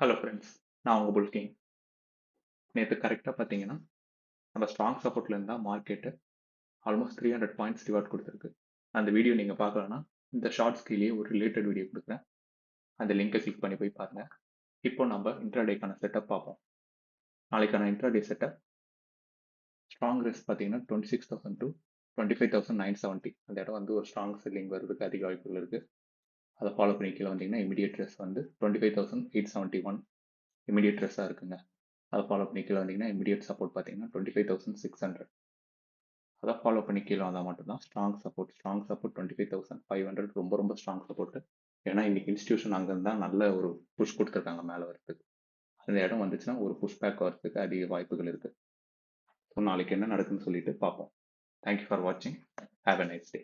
Hello friends, நான் உங்கள் புல் king. நேற்று கரெக்டாக பார்த்தீங்கன்னா நம்ம ஸ்ட்ராங் சப்போர்ட்ல இருந்தால் மார்க்கெட்டு ஆல்மோஸ்ட் 300 பாயிண்ட்ஸ் ரிவார்ட் கொடுத்துருக்கு. அந்த வீடியோ நீங்கள் பார்க்கலன்னா இந்த ஷார்ட்ஸ் கீழே ஒரு ரிலேட்டட் வீடியோ கொடுக்குறேன். அந்த லிங்கை கிளிக் பண்ணி போய் பாருங்கள். இப்போ நம்ம இன்ட்ராடேக்கான செட்டப் பார்ப்போம். நாளைக்கான இன்ட்ராடே செட்டப் ஸ்ட்ராங் ரிஸ்க் பார்த்தீங்கன்னா 26,000 to 25,970. அந்த இடம் வந்து ஒரு ஸ்ட்ராங் செல்லிங் வர்றதுக்கு அதிக வாய்ப்புகள் இருக்குது. அதை ஃபாலோ பண்ணி கீழே வந்தீங்கன்னா இமீடியட் ரிஸ்க் வந்து 25,871 இமீடியட் ரிஸ்ஸாக இருக்குங்க. அதை ஃபாலோ பண்ணி கீழே வந்தீங்கன்னா இமீடியட் சப்போர்ட் பார்த்தீங்கன்னா 25,600. அதை ஃபாலோ பண்ணி கீழே வந்தால் மட்டும்தான் ஸ்ட்ராங் சப்போர்ட் 25,500 ரொம்ப ரொம்ப ஸ்ட்ராங் சப்போர்ட். ஏன்னா இன்னைக்கு இன்ஸ்டியூஷன் அங்கேருந்து தான் நல்ல ஒரு புஷ் கொடுத்துருக்காங்க மேலே வரதுக்கு. அந்த இடம் வந்துச்சுன்னா ஒரு புஷ் பேக் வரதுக்கு அதிக வாய்ப்புகள் இருக்குது. ஸோ நாளைக்கு என்ன நடக்குதுன்னு சொல்லிட்டு பார்ப்போம். தேங்க்யூ ஃபார் வாட்சிங். Have a nice day.